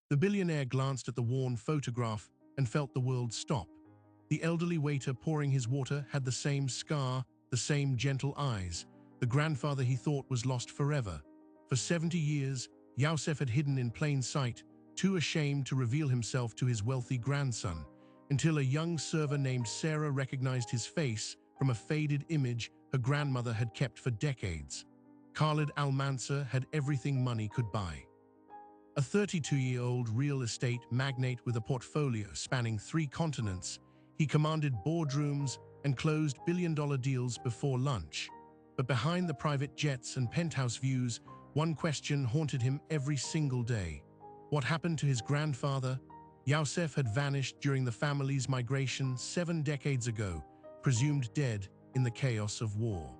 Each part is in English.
The billionaire glanced at the worn photograph and felt the world stop. The elderly waiter pouring his water had the same scar, the same gentle eyes. The grandfather he thought was lost forever. For 70 years, Yusef had hidden in plain sight, too ashamed to reveal himself to his wealthy grandson, until a young server named Sarah recognized his face from a faded image her grandmother had kept for decades. Khalid Al-Mansur had everything money could buy. A 32-year-old real estate magnate with a portfolio spanning 3 continents, he commanded boardrooms and closed billion-dollar deals before lunch. But behind the private jets and penthouse views, one question haunted him every single day. What happened to his grandfather? Yusef had vanished during the family's migration 7 decades ago, presumed dead in the chaos of war.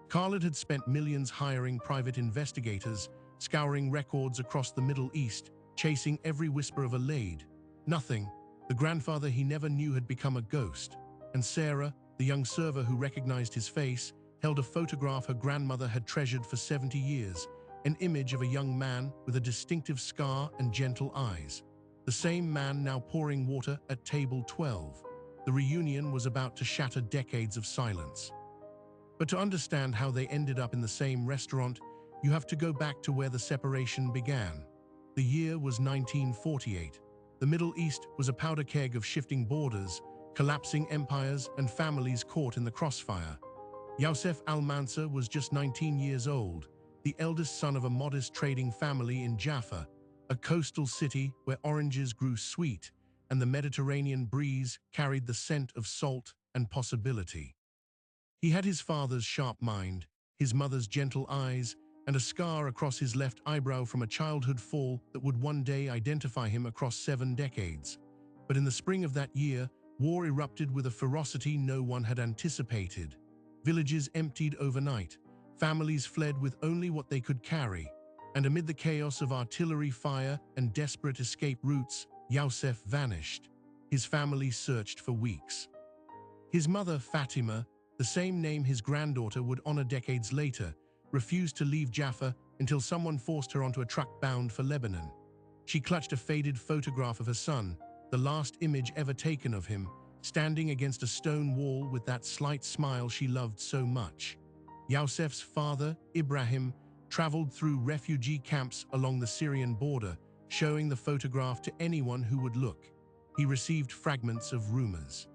Khalid had spent millions hiring private investigators, scouring records across the Middle East, chasing every whisper of a laid. Nothing. The grandfather he never knew had become a ghost, and Sarah, the young server who recognized his face, held a photograph her grandmother had treasured for 70 years, an image of a young man with a distinctive scar and gentle eyes. The same man now pouring water at table 12. The reunion was about to shatter decades of silence. But to understand how they ended up in the same restaurant, you have to go back to where the separation began. The year was 1948. The Middle East was a powder keg of shifting borders, collapsing empires, and families caught in the crossfire. Yusef Al-Mansur was just 19 years old, the eldest son of a modest trading family in Jaffa, a coastal city where oranges grew sweet and the Mediterranean breeze carried the scent of salt and possibility. He had his father's sharp mind, his mother's gentle eyes, and a scar across his left eyebrow from a childhood fall that would one day identify him across 7 decades. But in the spring of that year, war erupted with a ferocity no one had anticipated. Villages emptied overnight, families fled with only what they could carry, and amid the chaos of artillery fire and desperate escape routes, Yusef vanished. His family searched for weeks. His mother, Fatima, the same name his granddaughter would honor decades later, refused to leave Jaffa until someone forced her onto a truck bound for Lebanon. She clutched a faded photograph of her son, the last image ever taken of him, standing against a stone wall with that slight smile she loved so much. Yusef's father, Ibrahim, traveled through refugee camps along the Syrian border, showing the photograph to anyone who would look. He received fragments of rumors.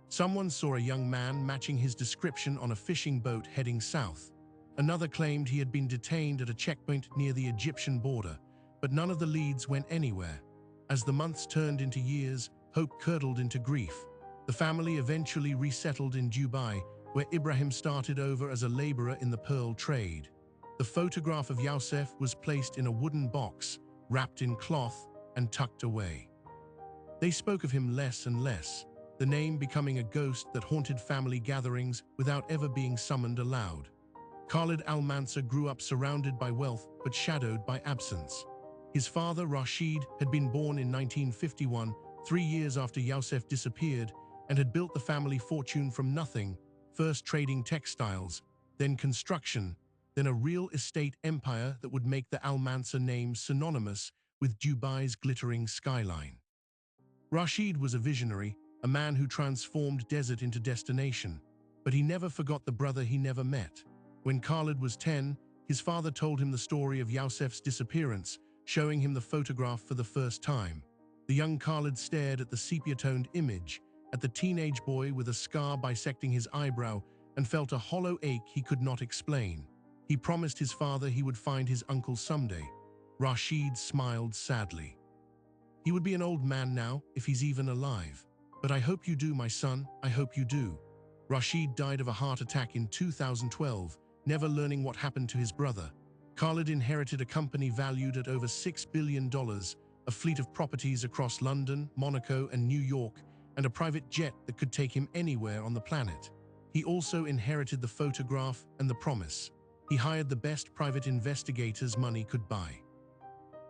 Someone saw a young man matching his description on a fishing boat heading south. Another claimed he had been detained at a checkpoint near the Egyptian border, but none of the leads went anywhere. As the months turned into years, hope curdled into grief. The family eventually resettled in Dubai, where Ibrahim started over as a laborer in the pearl trade. The photograph of Yusef was placed in a wooden box, wrapped in cloth, and tucked away. They spoke of him less and less, the name becoming a ghost that haunted family gatherings without ever being summoned aloud. Khalid Al-Mansur grew up surrounded by wealth but shadowed by absence. His father, Rashid, had been born in 1951, 3 years after Yusef disappeared, and had built the family fortune from nothing, first trading textiles, then construction, then a real estate empire that would make the Al-Mansur name synonymous with Dubai's glittering skyline. Rashid was a visionary, a man who transformed desert into destination, but he never forgot the brother he never met. When Khalid was 10, his father told him the story of Yusef's disappearance, showing him the photograph for the first time. The young Khalid stared at the sepia-toned image, at the teenage boy with a scar bisecting his eyebrow, and felt a hollow ache he could not explain. He promised his father he would find his uncle someday. Rashid smiled sadly. "He would be an old man now, if he's even alive. But I hope you do, my son, I hope you do." Rashid died of a heart attack in 2012, never learning what happened to his brother. Khalid inherited a company valued at over $6 billion, a fleet of properties across London, Monaco, and New York, and a private jet that could take him anywhere on the planet. He also inherited the photograph and the promise. He hired the best private investigators money could buy.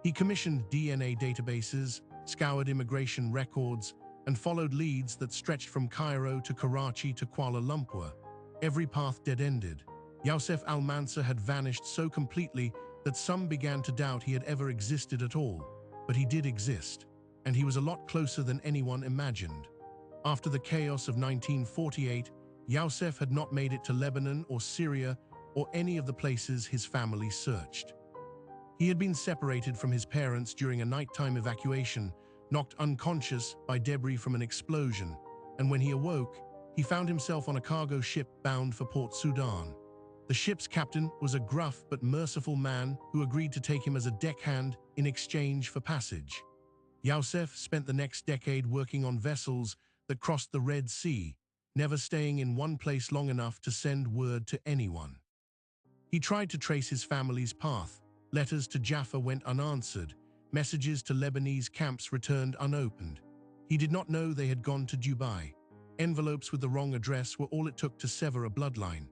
He commissioned DNA databases, scoured immigration records, and followed leads that stretched from Cairo to Karachi to Kuala Lumpur. Every path dead-ended. Yusef Al-Mansur had vanished so completely that some began to doubt he had ever existed at all. but he did exist, and he was a lot closer than anyone imagined. After the chaos of 1948, Youssef had not made it to Lebanon or Syria or any of the places his family searched. He had been separated from his parents during a nighttime evacuation, knocked unconscious by debris from an explosion, and when he awoke, he found himself on a cargo ship bound for Port Sudan. The ship's captain was a gruff but merciful man who agreed to take him as a deckhand in exchange for passage. Youssef spent the next decade working on vessels that crossed the Red Sea, never staying in one place long enough to send word to anyone. He tried to trace his family's path. Letters to Jaffa went unanswered. Messages to Lebanese camps returned unopened. He did not know they had gone to Dubai. Envelopes with the wrong address were all it took to sever a bloodline.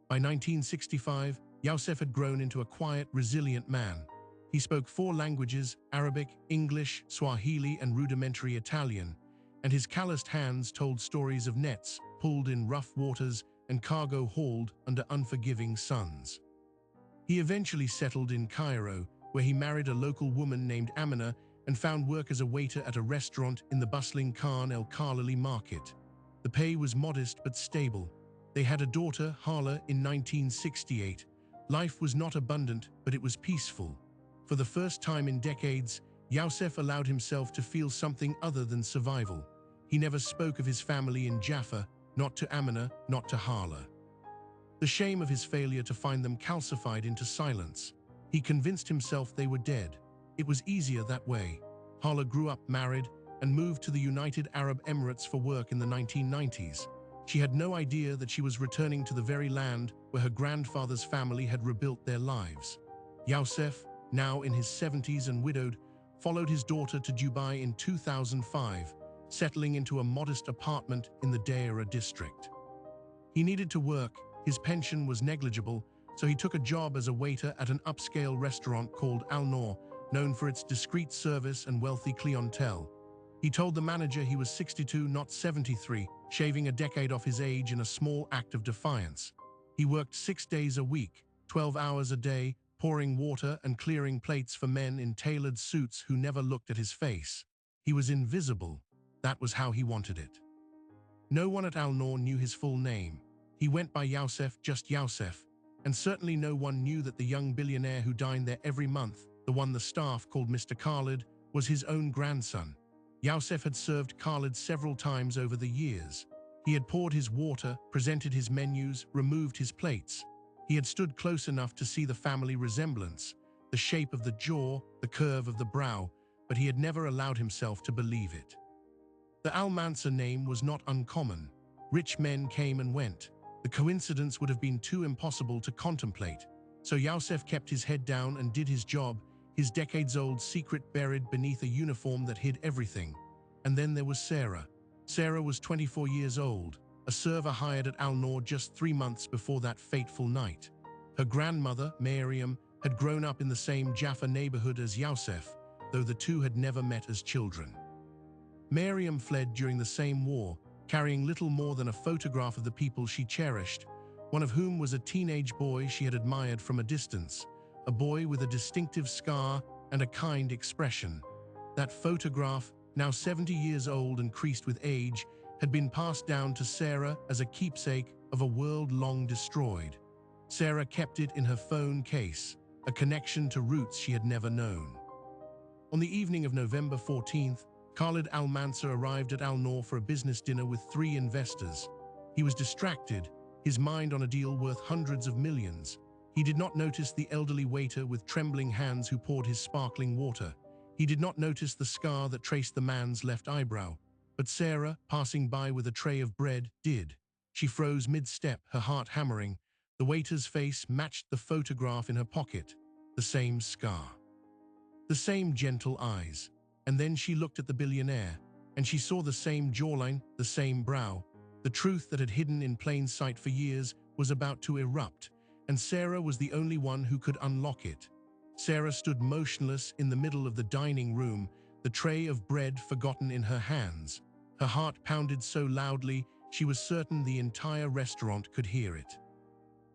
By 1965, Youssef had grown into a quiet, resilient man. He spoke 4 languages: Arabic, English, Swahili, and rudimentary Italian, and his calloused hands told stories of nets pulled in rough waters and cargo hauled under unforgiving suns. He eventually settled in Cairo, where he married a local woman named Amina and found work as a waiter at a restaurant in the bustling Khan el-Khalili market. The pay was modest but stable. They had a daughter, Hala, in 1968. Life was not abundant, but it was peaceful. For the first time in decades, Youssef allowed himself to feel something other than survival. He never spoke of his family in Jaffa, not to Amina, not to Hala. The shame of his failure to find them calcified into silence. He convinced himself they were dead. It was easier that way. Hala grew up, married, and moved to the United Arab Emirates for work in the 1990s. She had no idea that she was returning to the very land where her grandfather's family had rebuilt their lives. Youssef, now in his 70s and widowed, followed his daughter to Dubai in 2005, settling into a modest apartment in the Deira district. He needed to work. His pension was negligible, so he took a job as a waiter at an upscale restaurant called Al Noor, known for its discreet service and wealthy clientele. He told the manager he was 62, not 73, shaving a decade off his age in a small act of defiance. He worked 6 days a week, 12 hours a day, pouring water and clearing plates for men in tailored suits who never looked at his face. He was invisible. That was how he wanted it. No one at Al Noor knew his full name. He went by Youssef, just Youssef, and certainly no one knew that the young billionaire who dined there every month, the one the staff called Mr. Khalid, was his own grandson. Youssef had served Khalid several times over the years. He had poured his water, presented his menus, removed his plates. He had stood close enough to see the family resemblance, the shape of the jaw, the curve of the brow, but he had never allowed himself to believe it. The Al-Mansur name was not uncommon. Rich men came and went. The coincidence would have been too impossible to contemplate. So Youssef kept his head down and did his job, his decades-old secret buried beneath a uniform that hid everything. And then there was Sarah. Sarah was 24 years old, a server hired at Al Noor just 3 months before that fateful night. Her grandmother, Miriam, had grown up in the same Jaffa neighborhood as Youssef, though the two had never met as children. Miriam fled during the same war, carrying little more than a photograph of the people she cherished, one of whom was a teenage boy she had admired from a distance, a boy with a distinctive scar and a kind expression. That photograph, now 70 years old and creased with age, had been passed down to Sarah as a keepsake of a world long destroyed. Sarah kept it in her phone case, a connection to roots she had never known. On the evening of November 14th, Khalid Al-Mansur arrived at Al Noor for a business dinner with 3 investors. He was distracted, his mind on a deal worth hundreds of millions. He did not notice the elderly waiter with trembling hands who poured his sparkling water. He did not notice the scar that traced the man's left eyebrow. But Sarah, passing by with a tray of bread, did. She froze mid-step, her heart hammering. The waiter's face matched the photograph in her pocket. The same scar. The same gentle eyes. And then she looked at the billionaire, and she saw the same jawline, the same brow. The truth that had hidden in plain sight for years was about to erupt, and Sarah was the only one who could unlock it. Sarah stood motionless in the middle of the dining room, the tray of bread forgotten in her hands. Her heart pounded so loudly, she was certain the entire restaurant could hear it.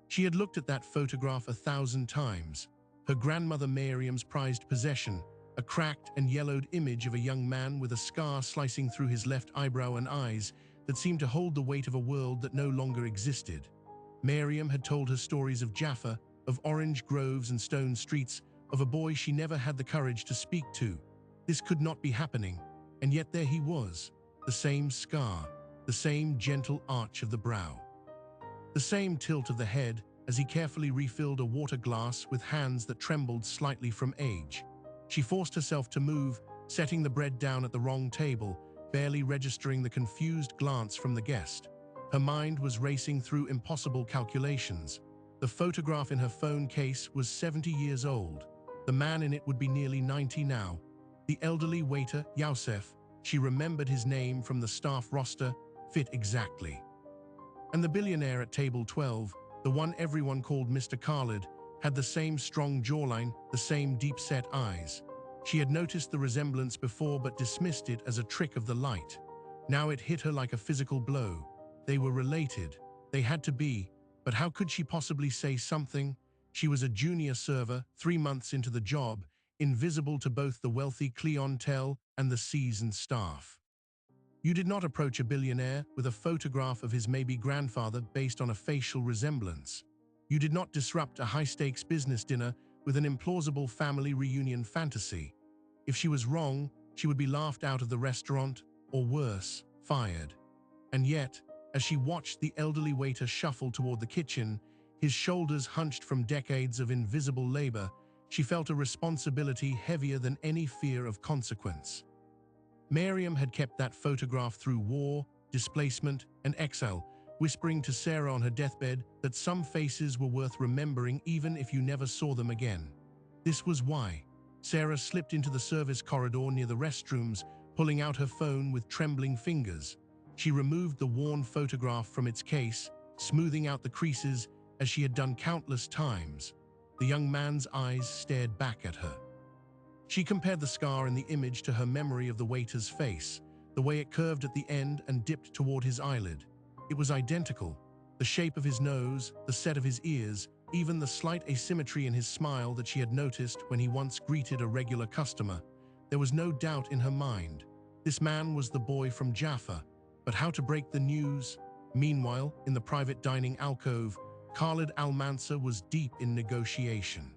She had looked at that photograph 1,000 times. Her grandmother Miriam's prized possession, a cracked and yellowed image of a young man with a scar slicing through his left eyebrow and eyes that seemed to hold the weight of a world that no longer existed. Miriam had told her stories of Jaffa, of orange groves and stone streets, of a boy she never had the courage to speak to. This could not be happening, and yet there he was, the same scar, the same gentle arch of the brow, the same tilt of the head as he carefully refilled a water glass with hands that trembled slightly from age. She forced herself to move, setting the bread down at the wrong table, barely registering the confused glance from the guest. Her mind was racing through impossible calculations. The photograph in her phone case was 70 years old. The man in it would be nearly 90 now. The elderly waiter, Yosef, she remembered his name from the staff roster, fit exactly. And the billionaire at table 12, the one everyone called Mr. Khalid, had the same strong jawline, the same deep-set eyes. She had noticed the resemblance before but dismissed it as a trick of the light. Now it hit her like a physical blow. They were related. They had to be. But how could she possibly say something? She was a junior server, 3 months into the job, invisible to both the wealthy clientele and the seasoned staff. You did not approach a billionaire with a photograph of his maybe grandfather based on a facial resemblance. You did not disrupt a high-stakes business dinner with an implausible family reunion fantasy. If she was wrong, she would be laughed out of the restaurant, or worse, fired. And yet, as she watched the elderly waiter shuffle toward the kitchen, his shoulders hunched from decades of invisible labor, she felt a responsibility heavier than any fear of consequence. Miriam had kept that photograph through war, displacement, and exile, whispering to Sarah on her deathbed that some faces were worth remembering even if you never saw them again. This was why. Sarah slipped into the service corridor near the restrooms, pulling out her phone with trembling fingers. She removed the worn photograph from its case, smoothing out the creases as she had done countless times. The young man's eyes stared back at her. She compared the scar in the image to her memory of the waiter's face, the way it curved at the end and dipped toward his eyelid. It was identical. The shape of his nose, the set of his ears, even the slight asymmetry in his smile that she had noticed when he once greeted a regular customer. There was no doubt in her mind. This man was the boy from Jaffa. But how to break the news? Meanwhile, in the private dining alcove, Khalid Al-Mansur was deep in negotiation.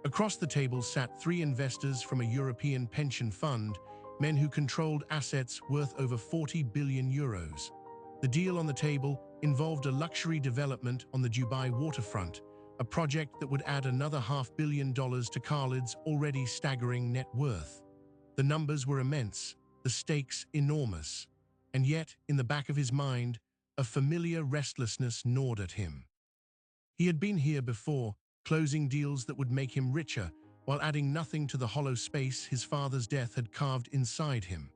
Across the table sat 3 investors from a European pension fund, men who controlled assets worth over 40 billion euros. The deal on the table involved a luxury development on the Dubai waterfront, a project that would add another $500 million to Khalid's already staggering net worth. The numbers were immense, the stakes enormous. And yet, in the back of his mind, a familiar restlessness gnawed at him. He had been here before, closing deals that would make him richer, while adding nothing to the hollow space his father's death had carved inside him.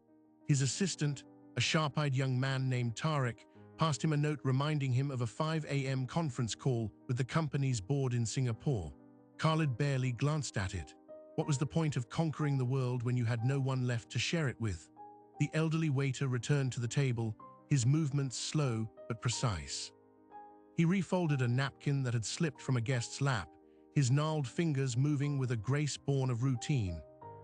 His assistant, a sharp-eyed young man named Tariq, passed him a note reminding him of a 5 a.m. conference call with the company's board in Singapore. Khalid barely glanced at it. What was the point of conquering the world when you had no one left to share it with? The elderly waiter returned to the table, his movements slow but precise. He refolded a napkin that had slipped from a guest's lap, his gnarled fingers moving with a grace born of routine.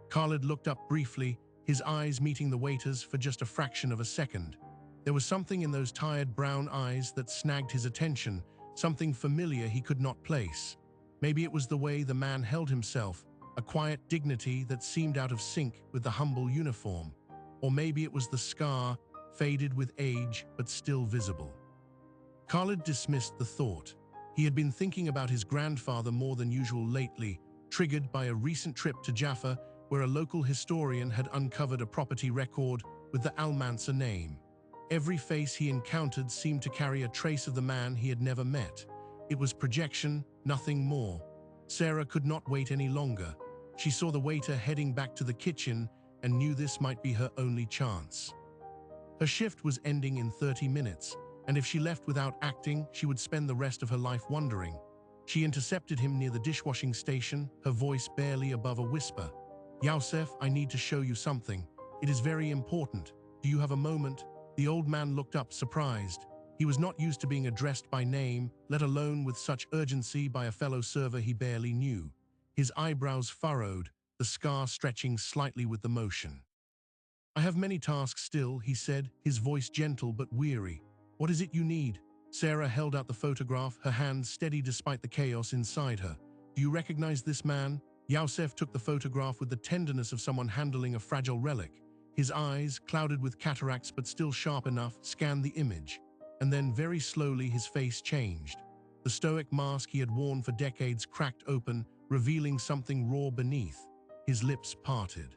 Khalid looked up briefly, his eyes meeting the waiter's for just a fraction of a second. There was something in those tired brown eyes that snagged his attention, something familiar he could not place. Maybe it was the way the man held himself, a quiet dignity that seemed out of sync with the humble uniform. Or maybe it was the scar, faded with age but still visible. Khalid dismissed the thought. He had been thinking about his grandfather more than usual lately, triggered by a recent trip to Jaffa where a local historian had uncovered a property record with the Al-Mansur name. Every face he encountered seemed to carry a trace of the man he had never met. It was projection, nothing more. Sarah could not wait any longer. She saw the waiter heading back to the kitchen and knew this might be her only chance. Her shift was ending in 30 minutes, and if she left without acting, she would spend the rest of her life wondering. She intercepted him near the dishwashing station, her voice barely above a whisper. "Yosef, I need to show you something. It is very important. Do you have a moment?" The old man looked up, surprised. He was not used to being addressed by name, let alone with such urgency by a fellow server he barely knew. His eyebrows furrowed, the scar stretching slightly with the motion. "I have many tasks still," he said, his voice gentle but weary. "What is it you need?" Sarah held out the photograph, her hands steady despite the chaos inside her. "Do you recognize this man?" Yosef took the photograph with the tenderness of someone handling a fragile relic. His eyes, clouded with cataracts but still sharp enough, scanned the image. And then very slowly his face changed. The stoic mask he had worn for decades cracked open, revealing something raw beneath. His lips parted.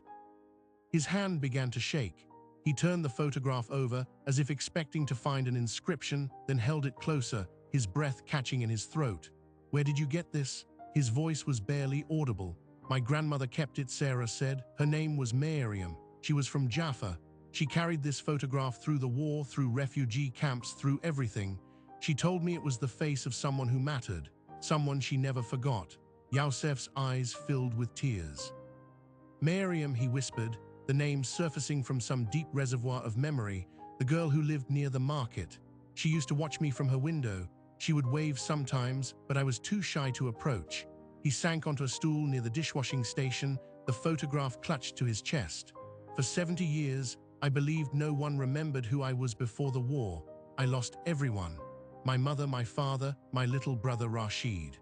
His hand began to shake. He turned the photograph over, as if expecting to find an inscription, then held it closer, his breath catching in his throat. "Where did you get this?" His voice was barely audible. "My grandmother kept it," Sarah said. "Her name was Miriam. She was from Jaffa. She carried this photograph through the war, through refugee camps, through everything. She told me it was the face of someone who mattered, someone she never forgot." Yosef's eyes filled with tears. "Miriam," he whispered, the name surfacing from some deep reservoir of memory, "the girl who lived near the market. She used to watch me from her window. She would wave sometimes, but I was too shy to approach." He sank onto a stool near the dishwashing station, the photograph clutched to his chest. "For 70 years, I believed no one remembered who I was before the war. I lost everyone. My mother, my father, my little brother Rashid.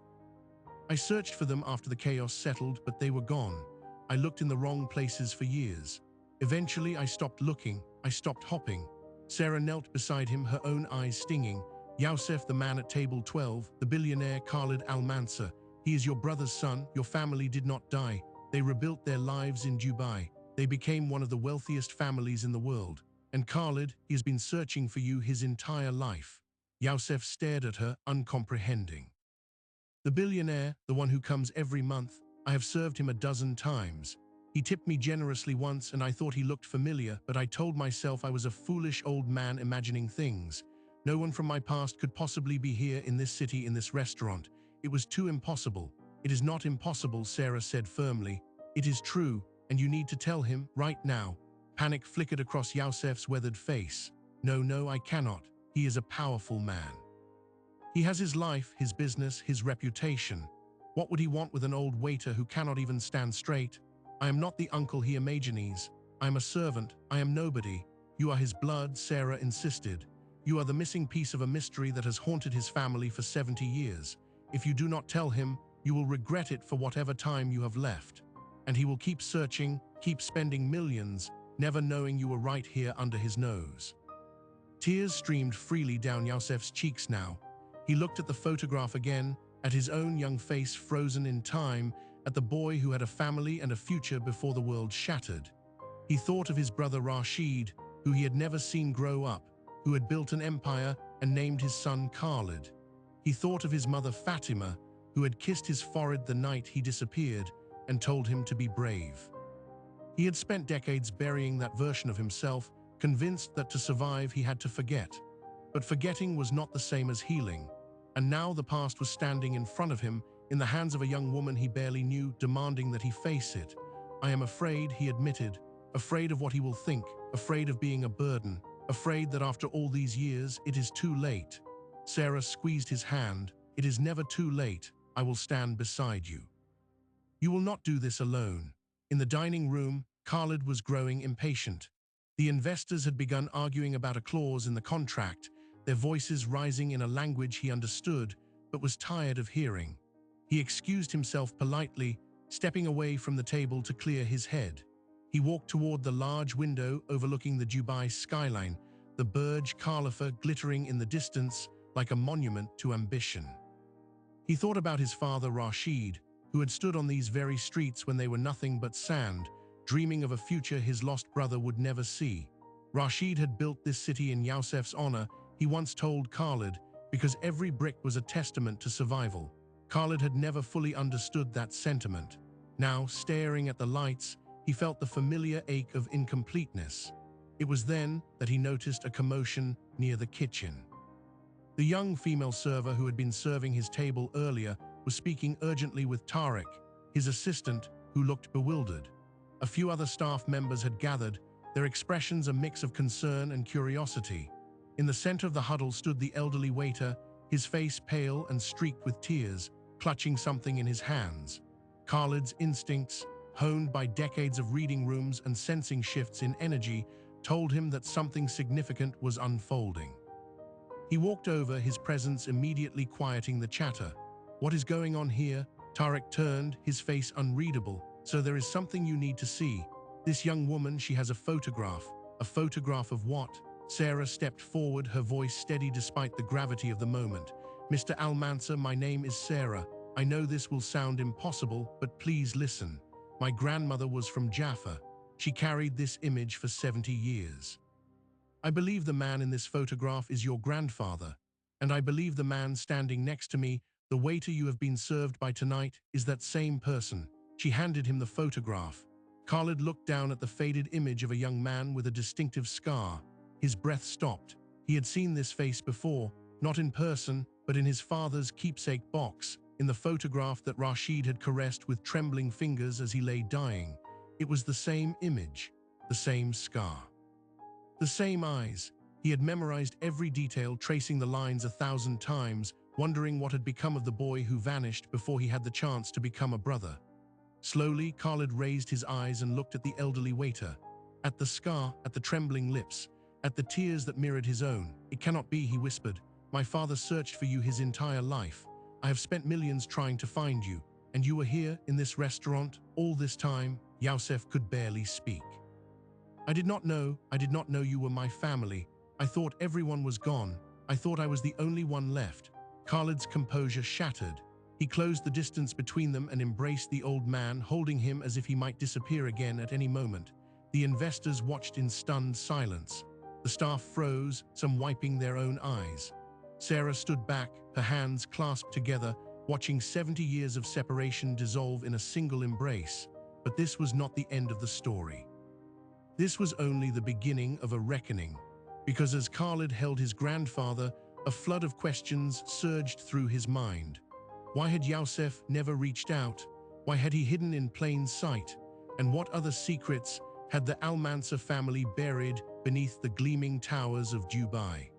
I searched for them after the chaos settled, but they were gone. I looked in the wrong places for years. Eventually, I stopped looking. I stopped hopping." Sarah knelt beside him, her own eyes stinging. "Yosef, the man at table 12, the billionaire Khalid Al-Mansur. He is your brother's son. Your family did not die. They rebuilt their lives in Dubai. They became one of the wealthiest families in the world. And Khalid, he has been searching for you his entire life." Yosef stared at her, uncomprehending. "The billionaire, the one who comes every month. I have served him a dozen times. He tipped me generously once and I thought he looked familiar, but I told myself I was a foolish old man imagining things. No one from my past could possibly be here in this city, in this restaurant. It was too impossible." "It is not impossible," Sarah said firmly. "It is true, and you need to tell him right now." Panic flickered across Yosef's weathered face. No, I cannot. He is a powerful man. He has his life, his business, his reputation. What would he want with an old waiter who cannot even stand straight? I am not the uncle he imagines. I am a servant. I am nobody. You are his blood," Sarah insisted. "You are the missing piece of a mystery that has haunted his family for 70 years. If you do not tell him, you will regret it for whatever time you have left. And he will keep searching, keep spending millions, never knowing you were right here under his nose." Tears streamed freely down Yosef's cheeks now. He looked at the photograph again, at his own young face frozen in time, at the boy who had a family and a future before the world shattered. He thought of his brother Rashid, who he had never seen grow up, who had built an empire and named his son Khalid. He thought of his mother Fatima, who had kissed his forehead the night he disappeared and told him to be brave. He had spent decades burying that version of himself, convinced that to survive he had to forget. But forgetting was not the same as healing. And now the past was standing in front of him, in the hands of a young woman he barely knew, demanding that he face it. "I am afraid," he admitted, "afraid of what he will think, afraid of being a burden, afraid that after all these years, it is too late." Sarah squeezed his hand. "It is never too late. I will stand beside you. You will not do this alone." In the dining room, Khalid was growing impatient. The investors had begun arguing about a clause in the contract, their voices rising in a language he understood but was tired of hearing. He excused himself politely, stepping away from the table to clear his head. He walked toward the large window overlooking the Dubai skyline, the Burj Khalifa glittering in the distance like a monument to ambition. He thought about his father Rashid, who had stood on these very streets when they were nothing but sand, dreaming of a future his lost brother would never see. Rashid had built this city in Yosef's honor, he once told Khalid, because every brick was a testament to survival. Khalid had never fully understood that sentiment. Now, staring at the lights, he felt the familiar ache of incompleteness. It was then that he noticed a commotion near the kitchen. The young female server who had been serving his table earlier was speaking urgently with Tariq, his assistant, who looked bewildered. A few other staff members had gathered, their expressions a mix of concern and curiosity. In the center of the huddle stood the elderly waiter, his face pale and streaked with tears, clutching something in his hands. Khalid's instincts, honed by decades of reading rooms and sensing shifts in energy, told him that something significant was unfolding. He walked over, his presence immediately quieting the chatter. "What is going on here?" Tarek turned, his face unreadable. "So there is something you need to see. This young woman, she has a photograph. A photograph of what?" Sarah stepped forward, her voice steady despite the gravity of the moment. "Mr. Almansa, my name is Sarah. I know this will sound impossible, but please listen. My grandmother was from Jaffa. She carried this image for 70 years. I believe the man in this photograph is your grandfather, and I believe the man standing next to me, the waiter you have been served by tonight, is that same person." She handed him the photograph. Khalid looked down at the faded image of a young man with a distinctive scar. His breath stopped. He had seen this face before, not in person, but in his father's keepsake box, in the photograph that Rashid had caressed with trembling fingers as he lay dying. It was the same image, the same scar. The same eyes. He had memorized every detail, tracing the lines 1,000 times, wondering what had become of the boy who vanished before he had the chance to become a brother. Slowly, Khalid raised his eyes and looked at the elderly waiter. At the scar, at the trembling lips, at the tears that mirrored his own. "It cannot be," he whispered. "My father searched for you his entire life. I have spent millions trying to find you, and you were here, in this restaurant, all this time." Youssef could barely speak. I did not know you were my family. I thought everyone was gone. I thought I was the only one left." Khalid's composure shattered. He closed the distance between them and embraced the old man, holding him as if he might disappear again at any moment. The investors watched in stunned silence. The staff froze, some wiping their own eyes. Sarah stood back, her hands clasped together, watching 70 years of separation dissolve in a single embrace. But this was not the end of the story. This was only the beginning of a reckoning, because as Khalid held his grandfather, a flood of questions surged through his mind. Why had Youssef never reached out? Why had he hidden in plain sight? And what other secrets had the Almansa family buried beneath the gleaming towers of Dubai?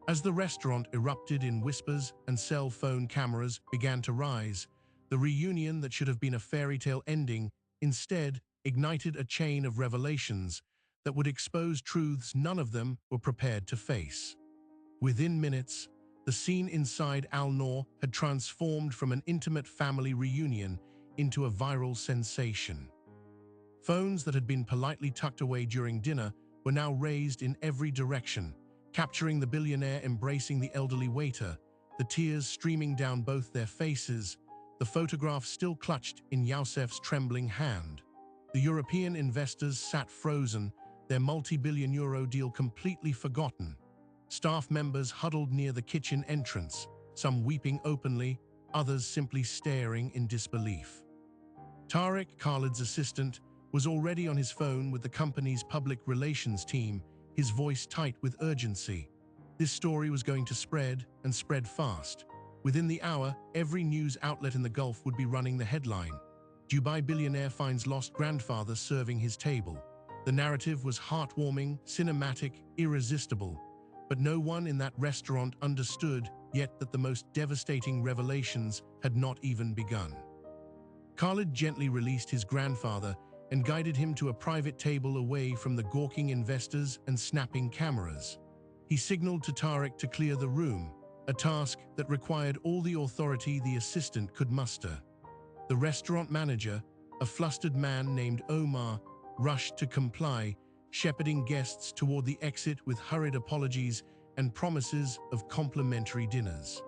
As the restaurant erupted in whispers and cell phone cameras began to rise, the reunion that should have been a fairy tale ending instead ignited a chain of revelations that would expose truths none of them were prepared to face. Within minutes, the scene inside Al Noor had transformed from an intimate family reunion into a viral sensation. Phones that had been politely tucked away during dinner were now raised in every direction, capturing the billionaire embracing the elderly waiter, the tears streaming down both their faces, the photograph still clutched in Youssef's trembling hand. The European investors sat frozen, their multi-billion euro deal completely forgotten. Staff members huddled near the kitchen entrance, some weeping openly, others simply staring in disbelief. Tarek, Khalid's assistant, was already on his phone with the company's public relations team, his voice tight with urgency. This story was going to spread, and spread fast. Within the hour, every news outlet in the Gulf would be running the headline: "Dubai billionaire finds lost grandfather serving his table." The narrative was heartwarming, cinematic, irresistible, but no one in that restaurant understood yet that the most devastating revelations had not even begun. Khalid gently released his grandfather and guided him to a private table away from the gawking investors and snapping cameras. He signaled to Tarek to clear the room, a task that required all the authority the assistant could muster. The restaurant manager, a flustered man named Omar, rushed to comply, shepherding guests toward the exit with hurried apologies and promises of complimentary dinners.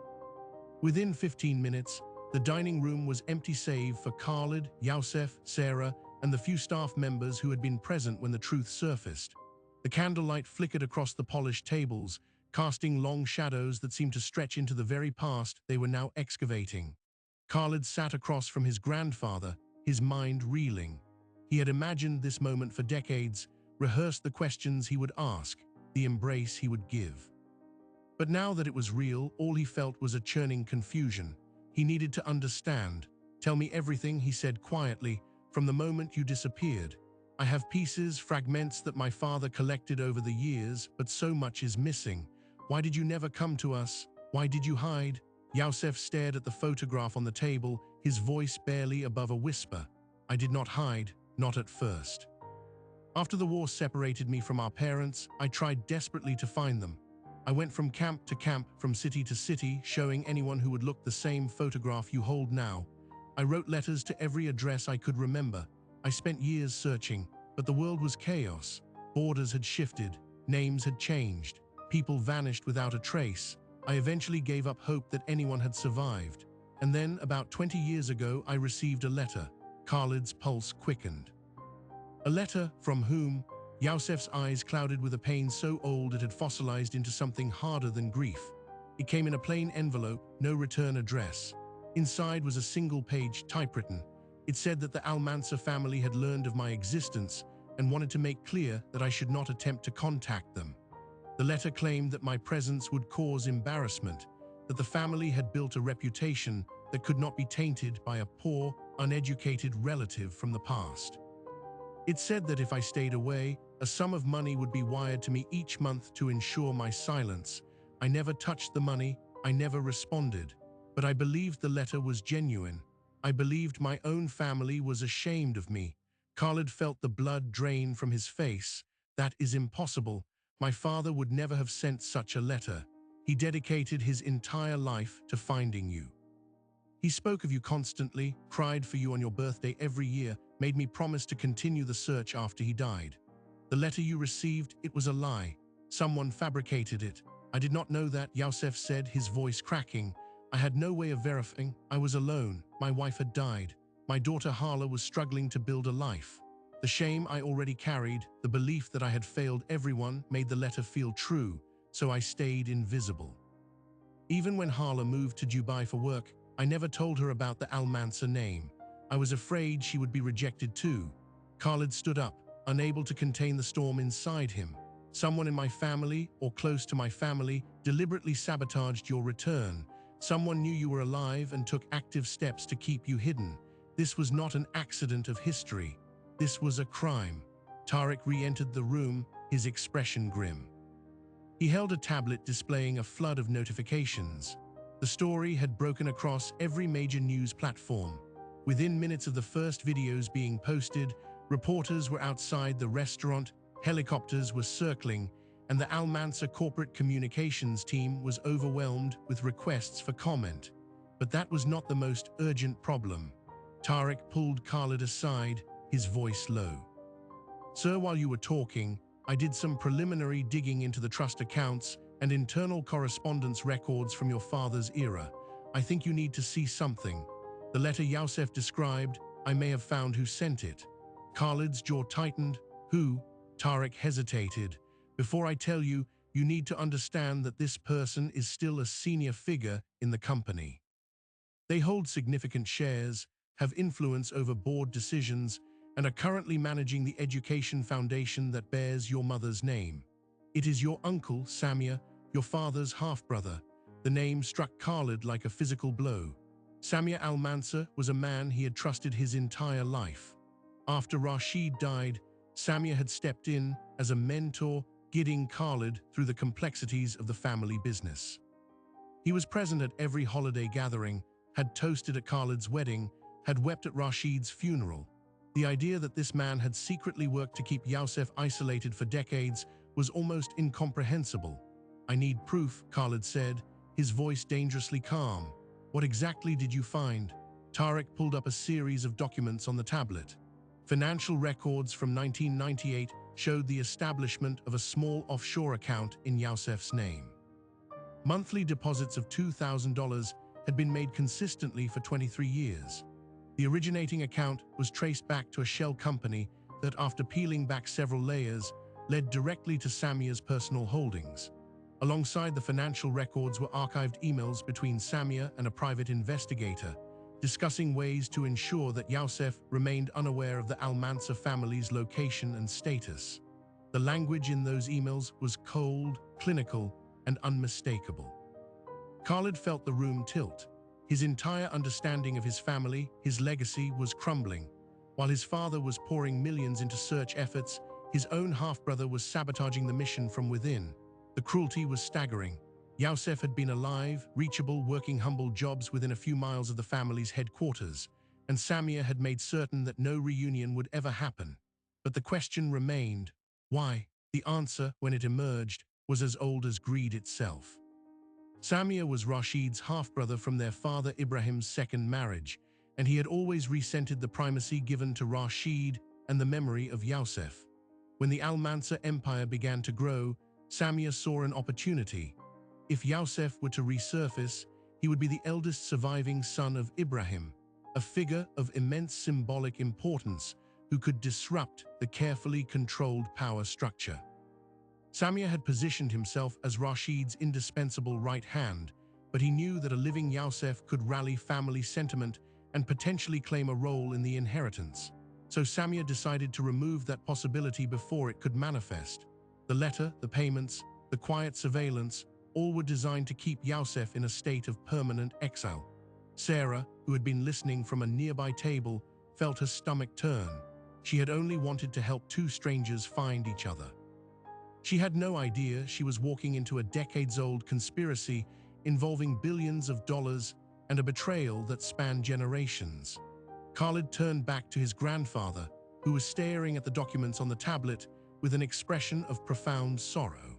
Within 15 minutes, the dining room was empty save for Khalid, Youssef, Sarah, and the few staff members who had been present when the truth surfaced. The candlelight flickered across the polished tables, casting long shadows that seemed to stretch into the very past they were now excavating. Khalid sat across from his grandfather, his mind reeling. He had imagined this moment for decades, rehearsed the questions he would ask, the embrace he would give. But now that it was real, all he felt was a churning confusion. He needed to understand. "Tell me everything," he said quietly, "from the moment you disappeared. I have pieces, fragments that my father collected over the years, but so much is missing. Why did you never come to us? Why did you hide?" Youssef stared at the photograph on the table, his voice barely above a whisper. I did not hide, not at first. After the war separated me from our parents, I tried desperately to find them. I went from camp to camp, from city to city, showing anyone who would look the same photograph you hold now. I wrote letters to every address I could remember. I spent years searching, but the world was chaos. Borders had shifted, names had changed, people vanished without a trace. I eventually gave up hope that anyone had survived. And then, about 20 years ago, I received a letter. Khalid's pulse quickened. A letter from whom? Yousef's eyes clouded with a pain so old it had fossilized into something harder than grief. It came in a plain envelope, no return address. Inside was a single-page typewritten. It said that the Almansa family had learned of my existence and wanted to make clear that I should not attempt to contact them. The letter claimed that my presence would cause embarrassment, that the family had built a reputation that could not be tainted by a poor, uneducated relative from the past. It said that if I stayed away, a sum of money would be wired to me each month to ensure my silence. I never touched the money, I never responded. But I believed the letter was genuine. I believed my own family was ashamed of me. Khalid felt the blood drain from his face. That is impossible. My father would never have sent such a letter. He dedicated his entire life to finding you. He spoke of you constantly, cried for you on your birthday every year, made me promise to continue the search after he died. The letter you received, it was a lie. Someone fabricated it. I did not know that, Yousef said, his voice cracking. I had no way of verifying. I was alone. My wife had died. My daughter Hala was struggling to build a life. The shame I already carried, the belief that I had failed everyone, made the letter feel true, so I stayed invisible. Even when Hala moved to Dubai for work, I never told her about the Almansa name. I was afraid she would be rejected too. Khalid stood up, unable to contain the storm inside him. Someone in my family, or close to my family, deliberately sabotaged your return. Someone knew you were alive and took active steps to keep you hidden. This was not an accident of history. This was a crime. Tariq re-entered the room, his expression grim. He held a tablet displaying a flood of notifications. The story had broken across every major news platform. Within minutes of the first videos being posted, reporters were outside the restaurant, helicopters were circling, and the Almansa corporate communications team was overwhelmed with requests for comment. But that was not the most urgent problem. Tariq pulled Khalid aside, his voice low. Sir, while you were talking, I did some preliminary digging into the trust accounts and internal correspondence records from your father's era. I think you need to see something. The letter Yousef described, I may have found who sent it. Khalid's jaw tightened. Who? Tariq hesitated. Before I tell you, you need to understand that this person is still a senior figure in the company. They hold significant shares, have influence over board decisions, and are currently managing the education foundation that bears your mother's name. It is your uncle, Samir, your father's half-brother. The name struck Khalid like a physical blow. Samir Al-Mansur was a man he had trusted his entire life. After Rashid died, Samir had stepped in as a mentor, guiding Khalid through the complexities of the family business. He was present at every holiday gathering, had toasted at Khalid's wedding, had wept at Rashid's funeral. The idea that this man had secretly worked to keep Yousef isolated for decades was almost incomprehensible. I need proof, Khalid said, his voice dangerously calm. What exactly did you find? Tariq pulled up a series of documents on the tablet. Financial records from 1998 showed the establishment of a small offshore account in Yousef's name. Monthly deposits of $2,000 had been made consistently for 23 years. The originating account was traced back to a shell company that, after peeling back several layers, led directly to Samir's personal holdings. Alongside the financial records were archived emails between Samir and a private investigator, discussing ways to ensure that Yousef remained unaware of the Al-Mansur family's location and status. The language in those emails was cold, clinical, and unmistakable. Khalid felt the room tilt. His entire understanding of his family, his legacy, was crumbling. While his father was pouring millions into search efforts, his own half-brother was sabotaging the mission from within. The cruelty was staggering. Yousef had been alive, reachable, working humble jobs within a few miles of the family's headquarters. and Samia had made certain that no reunion would ever happen. But the question remained, why? The answer, when it emerged, was as old as greed itself. Samia was Rashid's half-brother from their father Ibrahim's second marriage, and he had always resented the primacy given to Rashid and the memory of Yusuf. When the Al Mansur Empire began to grow, Samia saw an opportunity. If Yusuf were to resurface, he would be the eldest surviving son of Ibrahim, a figure of immense symbolic importance who could disrupt the carefully controlled power structure. Samia had positioned himself as Rashid's indispensable right hand, but he knew that a living Yusuf could rally family sentiment and potentially claim a role in the inheritance. So Samia decided to remove that possibility before it could manifest. The letter, the payments, the quiet surveillance, all were designed to keep Yusuf in a state of permanent exile. Sarah, who had been listening from a nearby table, felt her stomach turn. She had only wanted to help two strangers find each other. She had no idea she was walking into a decades-old conspiracy involving billions of dollars and a betrayal that spanned generations. Khalid turned back to his grandfather, who was staring at the documents on the tablet with an expression of profound sorrow.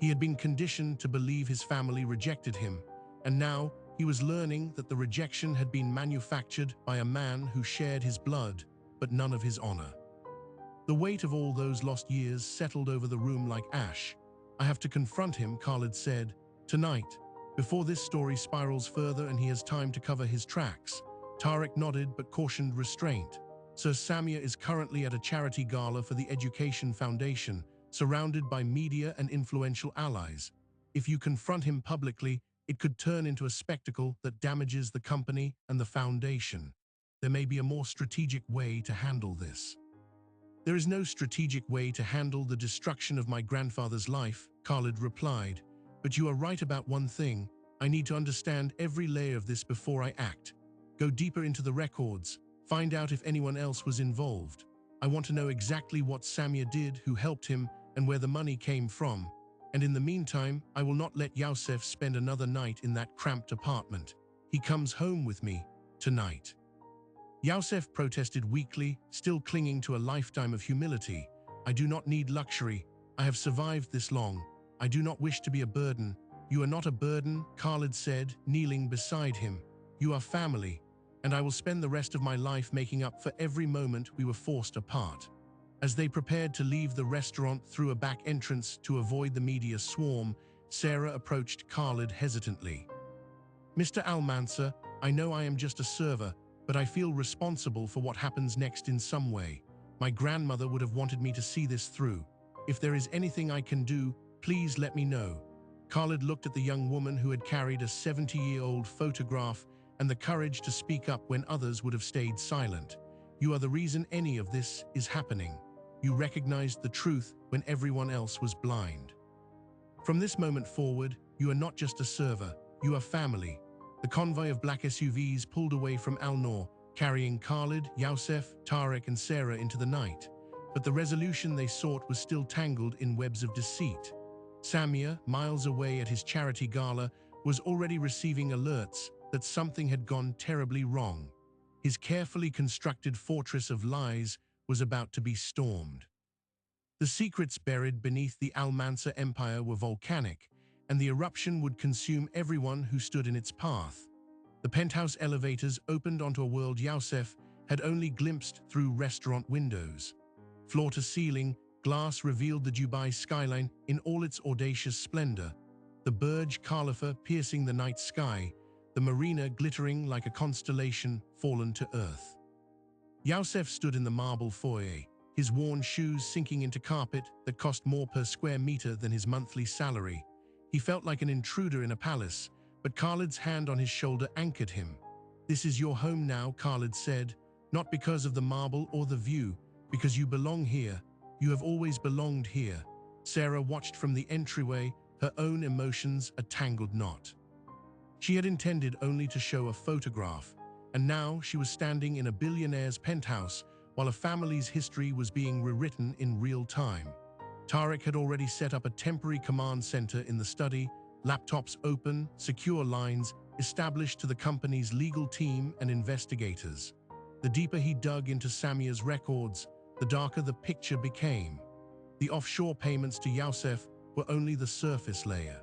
He had been conditioned to believe his family rejected him, and now he was learning that the rejection had been manufactured by a man who shared his blood, but none of his honor. The weight of all those lost years settled over the room like ash. "I have to confront him," Khalid said, "tonight, before this story spirals further and he has time to cover his tracks." Tariq nodded but cautioned restraint. Sir Samia is currently at a charity gala for the Education Foundation, surrounded by media and influential allies. If you confront him publicly, it could turn into a spectacle that damages the company and the foundation. There may be a more strategic way to handle this. "There is no strategic way to handle the destruction of my grandfather's life," Khalid replied. "But you are right about one thing. I need to understand every layer of this before I act. Go deeper into the records, find out if anyone else was involved. I want to know exactly what Samia did, who helped him, and where the money came from. And in the meantime, I will not let Yusuf spend another night in that cramped apartment. He comes home with me tonight." Yusuf protested weakly, still clinging to a lifetime of humility. "I do not need luxury. I have survived this long. I do not wish to be a burden." "You are not a burden," Khalid said, kneeling beside him. "You are family, and I will spend the rest of my life making up for every moment we were forced apart." As they prepared to leave the restaurant through a back entrance to avoid the media swarm, Sarah approached Khalid hesitantly. "Mr. Al-Mansur, I know I am just a server, but I feel responsible for what happens next in some way. My grandmother would have wanted me to see this through. If there is anything I can do, please let me know." Khalid looked at the young woman who had carried a 70-year-old photograph and the courage to speak up when others would have stayed silent. "You are the reason any of this is happening. You recognized the truth when everyone else was blind. From this moment forward, you are not just a server, you are family." The convoy of black SUVs pulled away from Al-Noor, carrying Khalid, Yusuf, Tariq, and Sarah into the night. But the resolution they sought was still tangled in webs of deceit. Samia, miles away at his charity gala, was already receiving alerts that something had gone terribly wrong. His carefully constructed fortress of lies was about to be stormed. The secrets buried beneath the Al Mansur Empire were volcanic, and the eruption would consume everyone who stood in its path. The penthouse elevators opened onto a world Yusuf had only glimpsed through restaurant windows. Floor to ceiling, glass revealed the Dubai skyline in all its audacious splendor, the Burj Khalifa piercing the night sky, the marina glittering like a constellation fallen to earth. Yusuf stood in the marble foyer, his worn shoes sinking into carpet that cost more per square meter than his monthly salary. He felt like an intruder in a palace, but Khalid's hand on his shoulder anchored him. "This is your home now," Khalid said, "not because of the marble or the view, because you belong here. You have always belonged here." Sarah watched from the entryway, her own emotions a tangled knot. She had intended only to show a photograph, and now she was standing in a billionaire's penthouse while a family's history was being rewritten in real time. Tariq had already set up a temporary command center in the study, laptops open, secure lines established to the company's legal team and investigators. The deeper he dug into Samia's records, the darker the picture became. The offshore payments to Youssef were only the surface layer.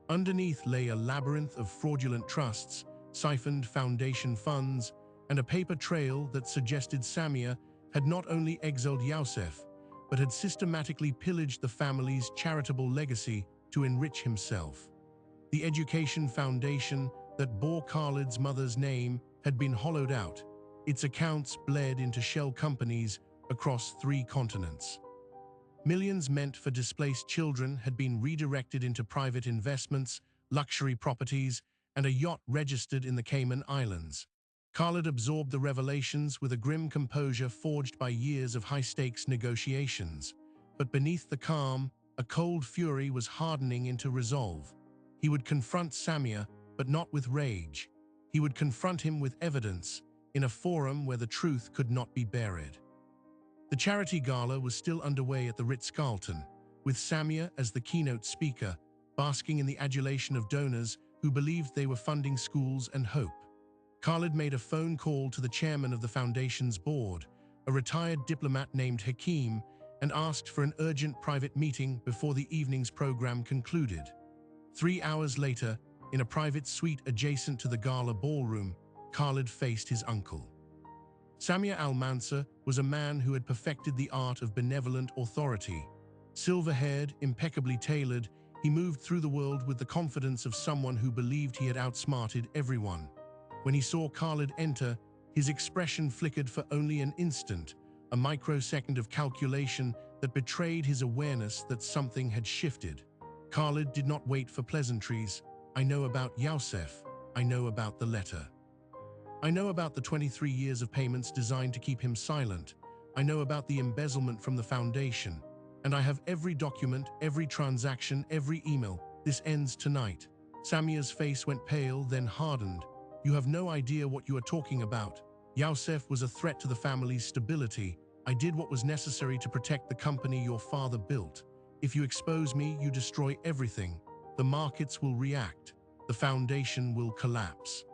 Underneath lay a labyrinth of fraudulent trusts, siphoned foundation funds, and a paper trail that suggested Samia had not only exiled Youssef, but had systematically pillaged the family's charitable legacy to enrich himself. The education foundation that bore Khalid's mother's name had been hollowed out, its accounts bled into shell companies across 3 continents. Millions meant for displaced children had been redirected into private investments, luxury properties, and a yacht registered in the Cayman Islands. Khalid absorbed the revelations with a grim composure forged by years of high-stakes negotiations. But beneath the calm, a cold fury was hardening into resolve. He would confront Samia, but not with rage. He would confront him with evidence, in a forum where the truth could not be buried. The charity gala was still underway at the Ritz-Carlton, with Samia as the keynote speaker, basking in the adulation of donors who believed they were funding schools and hope. Khalid made a phone call to the chairman of the foundation's board, a retired diplomat named Hakim, and asked for an urgent private meeting before the evening's program concluded. 3 hours later, in a private suite adjacent to the gala ballroom, Khalid faced his uncle. Samia al-Mansur was a man who had perfected the art of benevolent authority. Silver-haired, impeccably tailored, he moved through the world with the confidence of someone who believed he had outsmarted everyone. When he saw Khalid enter, his expression flickered for only an instant, a microsecond of calculation that betrayed his awareness that something had shifted. Khalid did not wait for pleasantries. "I know about Youssef. I know about the letter. I know about the 23 years of payments designed to keep him silent. I know about the embezzlement from the foundation. And I have every document, every transaction, every email. This ends tonight." Samia's face went pale, then hardened. "You have no idea what you are talking about. Youssef was a threat to the family's stability. I did what was necessary to protect the company your father built. If you expose me, you destroy everything. The markets will react. The foundation will collapse."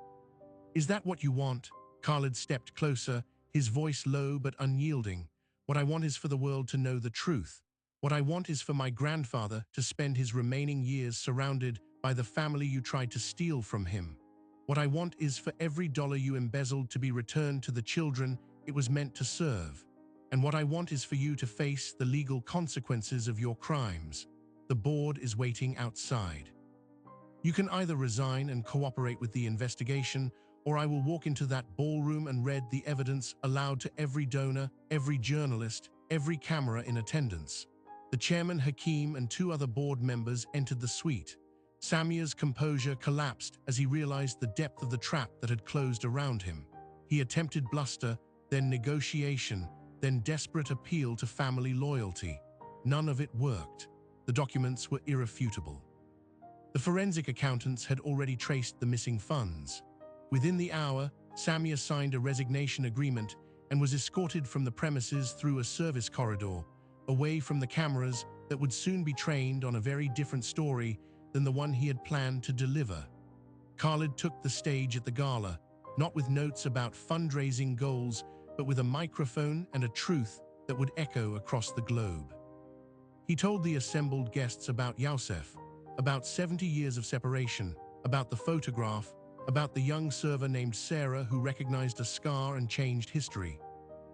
"Is that what you want?" Khalid stepped closer, his voice low but unyielding. "What I want is for the world to know the truth. What I want is for my grandfather to spend his remaining years surrounded by the family you tried to steal from him. What I want is for every dollar you embezzled to be returned to the children it was meant to serve. And what I want is for you to face the legal consequences of your crimes. The board is waiting outside. You can either resign and cooperate with the investigation, or I will walk into that ballroom and read the evidence aloud to every donor, every journalist, every camera in attendance." The chairman, Hakim, and 2 other board members entered the suite. Samia's composure collapsed as he realized the depth of the trap that had closed around him. He attempted bluster, then negotiation, then desperate appeal to family loyalty. None of it worked. The documents were irrefutable. The forensic accountants had already traced the missing funds. Within the hour, Samia signed a resignation agreement and was escorted from the premises through a service corridor, away from the cameras that would soon be trained on a very different story than the one he had planned to deliver. Khalid took the stage at the gala, not with notes about fundraising goals, but with a microphone and a truth that would echo across the globe. He told the assembled guests about Youssef, about 70 years of separation, about the photograph, about the young server named Sarah who recognized a scar and changed history.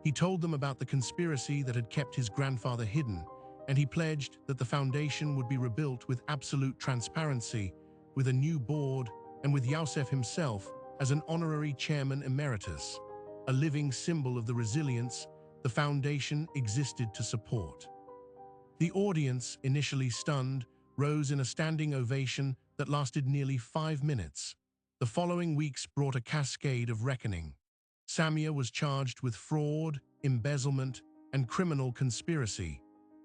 He told them about the conspiracy that had kept his grandfather hidden, and he pledged that the foundation would be rebuilt with absolute transparency, with a new board, and with Youssef himself as an honorary chairman emeritus, a living symbol of the resilience the foundation existed to support. The audience, initially stunned, rose in a standing ovation that lasted nearly 5 minutes. The following weeks brought a cascade of reckoning. Samia was charged with fraud, embezzlement, and criminal conspiracy.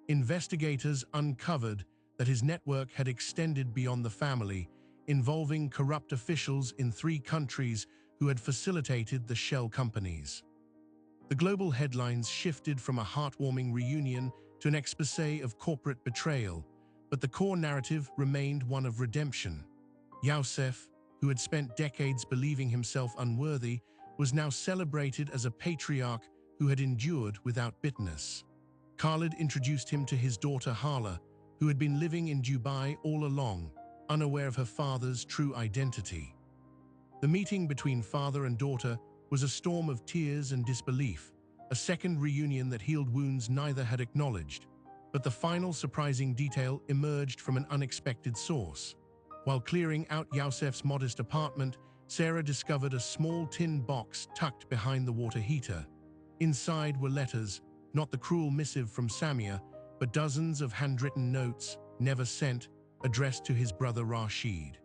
Investigators uncovered that his network had extended beyond the family, involving corrupt officials in 3 countries who had facilitated the shell companies. The global headlines shifted from a heartwarming reunion to an exposé of corporate betrayal, but the core narrative remained one of redemption. Youssef, who had spent decades believing himself unworthy, was now celebrated as a patriarch who had endured without bitterness. Khalid introduced him to his daughter Hala, who had been living in Dubai all along, unaware of her father's true identity. The meeting between father and daughter was a storm of tears and disbelief, a second reunion that healed wounds neither had acknowledged. But the final surprising detail emerged from an unexpected source. While clearing out Yusef's modest apartment, Sarah discovered a small tin box tucked behind the water heater. Inside were letters, not the cruel missive from Samia, but dozens of handwritten notes, never sent, addressed to his brother Rashid.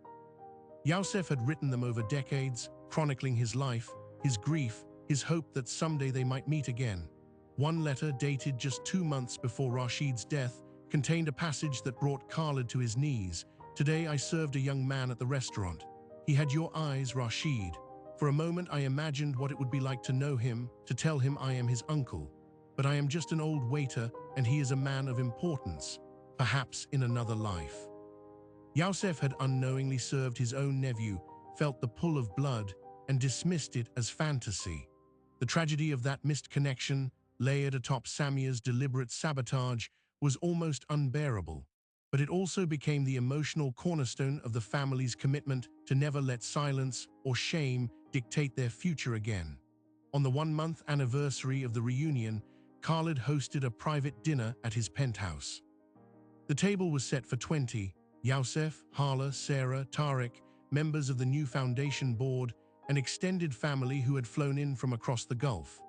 Yusef had written them over decades, chronicling his life, his grief, his hope that someday they might meet again. One letter, dated just 2 months before Rashid's death, contained a passage that brought Khalid to his knees. "Today I served a young man at the restaurant. He had your eyes, Rashid. For a moment I imagined what it would be like to know him, to tell him I am his uncle. But I am just an old waiter, and he is a man of importance, perhaps in another life." Yusef had unknowingly served his own nephew, felt the pull of blood, and dismissed it as fantasy. The tragedy of that missed connection, layered atop Samia's deliberate sabotage, was almost unbearable. But it also became the emotional cornerstone of the family's commitment to never let silence or shame dictate their future again. On the 1-month anniversary of the reunion, Khalid hosted a private dinner at his penthouse. The table was set for 20, Yusef, Hala, Sarah, Tariq, members of the new foundation board, an extended family who had flown in from across the Gulf.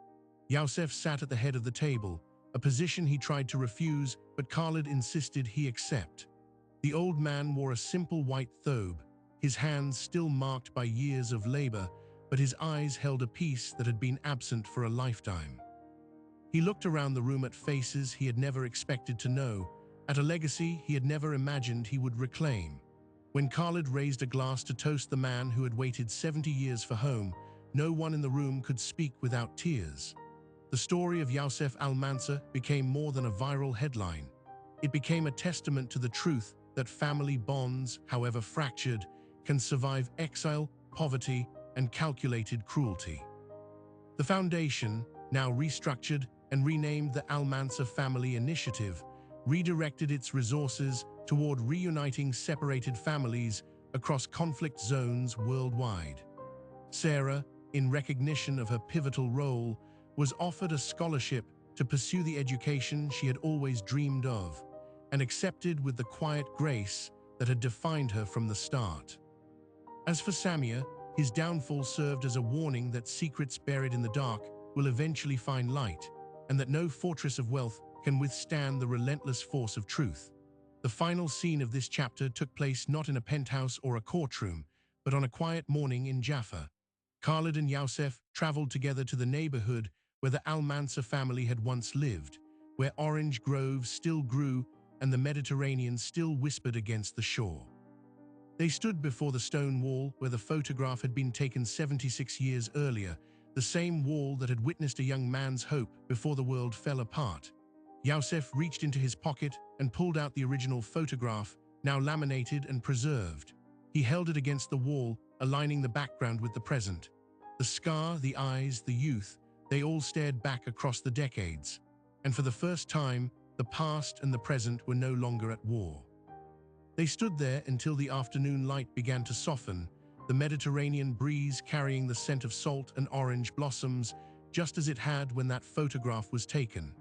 Yusef sat at the head of the table, a position he tried to refuse, but Khalid insisted he accept. The old man wore a simple white thobe, his hands still marked by years of labor, but his eyes held a peace that had been absent for a lifetime. He looked around the room at faces he had never expected to know, at a legacy he had never imagined he would reclaim. When Khalid raised a glass to toast the man who had waited 70 years for home, no one in the room could speak without tears. The story of Yusef Al-Mansur became more than a viral headline. It became a testament to the truth that family bonds, however fractured, can survive exile, poverty, and calculated cruelty. The foundation, now restructured and renamed the Al-Mansur Family Initiative, redirected its resources toward reuniting separated families across conflict zones worldwide. Sarah, in recognition of her pivotal role, was offered a scholarship to pursue the education she had always dreamed of, and accepted with the quiet grace that had defined her from the start. As for Samia, his downfall served as a warning that secrets buried in the dark will eventually find light, and that no fortress of wealth can withstand the relentless force of truth. The final scene of this chapter took place not in a penthouse or a courtroom, but on a quiet morning in Jaffa. Khalid and Yusef traveled together to the neighborhood where the Al-Mansur family had once lived, where orange groves still grew and the Mediterranean still whispered against the shore. They stood before the stone wall where the photograph had been taken 76 years earlier, the same wall that had witnessed a young man's hope before the world fell apart. Yusef reached into his pocket and pulled out the original photograph, now laminated and preserved. He held it against the wall, aligning the background with the present. The scar, the eyes, the youth, they all stared back across the decades. And for the first time, the past and the present were no longer at war. They stood there until the afternoon light began to soften, the Mediterranean breeze carrying the scent of salt and orange blossoms, just as it had when that photograph was taken.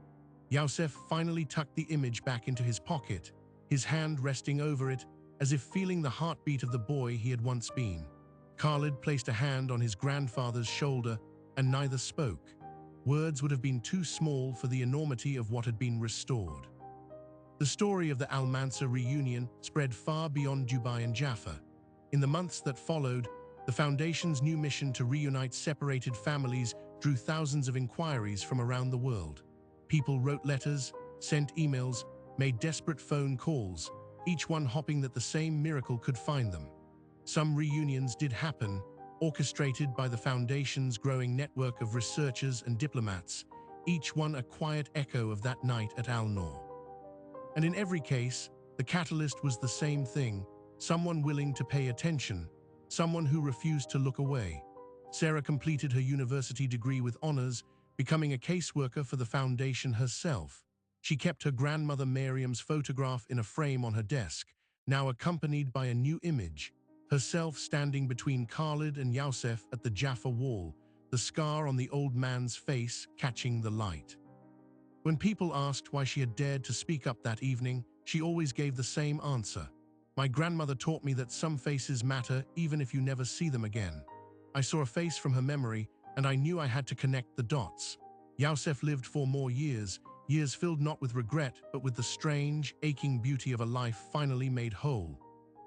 Yusef finally tucked the image back into his pocket, his hand resting over it, as if feeling the heartbeat of the boy he had once been. Khalid placed a hand on his grandfather's shoulder, and neither spoke. Words would have been too small for the enormity of what had been restored. The story of the Al-Mansur reunion spread far beyond Dubai and Jaffa. In the months that followed, the Foundation's new mission to reunite separated families drew thousands of inquiries from around the world. People wrote letters, sent emails, made desperate phone calls, each one hoping that the same miracle could find them. Some reunions did happen, orchestrated by the Foundation's growing network of researchers and diplomats, each one a quiet echo of that night at Al-Noor. And in every case, the catalyst was the same thing: someone willing to pay attention, someone who refused to look away. Sarah completed her university degree with honors, becoming a caseworker for the foundation herself. She kept her grandmother Miriam's photograph in a frame on her desk, now accompanied by a new image, herself standing between Khalid and Youssef at the Jaffa wall, the scar on the old man's face catching the light. When people asked why she had dared to speak up that evening, she always gave the same answer. My grandmother taught me that some faces matter even if you never see them again. I saw a face from her memory, and I knew I had to connect the dots. Youssef lived 4 more years, years filled not with regret, but with the strange, aching beauty of a life finally made whole.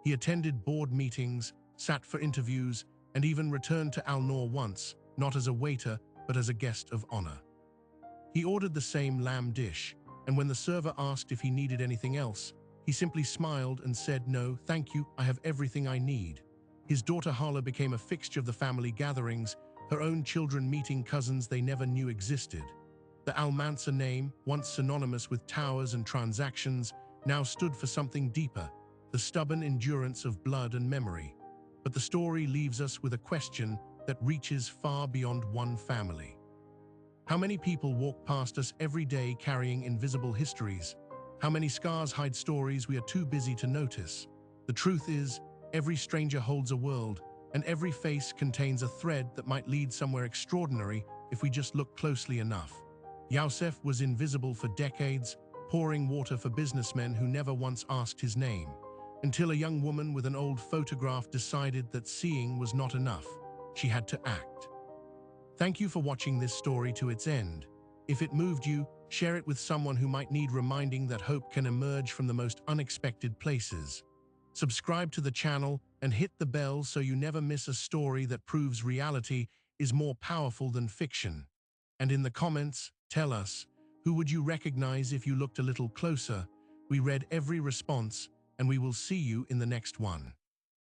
He attended board meetings, sat for interviews, and even returned to Al Noor once, not as a waiter, but as a guest of honor. He ordered the same lamb dish, and when the server asked if he needed anything else, he simply smiled and said, "No, thank you, I have everything I need." His daughter Hala became a fixture of the family gatherings, her own children meeting cousins they never knew existed. The Al-Mansur name, once synonymous with towers and transactions, now stood for something deeper, the stubborn endurance of blood and memory. But the story leaves us with a question that reaches far beyond one family. How many people walk past us every day carrying invisible histories? How many scars hide stories we are too busy to notice? The truth is, every stranger holds a world, and every face contains a thread that might lead somewhere extraordinary if we just look closely enough. Youssef was invisible for decades, pouring water for businessmen who never once asked his name, until a young woman with an old photograph decided that seeing was not enough. She had to act. Thank you for watching this story to its end. If it moved you, share it with someone who might need reminding that hope can emerge from the most unexpected places. Subscribe to the channel and hit the bell so you never miss a story that proves reality is more powerful than fiction. And in the comments, tell us, who would you recognize if you looked a little closer? We read every response, and we will see you in the next one.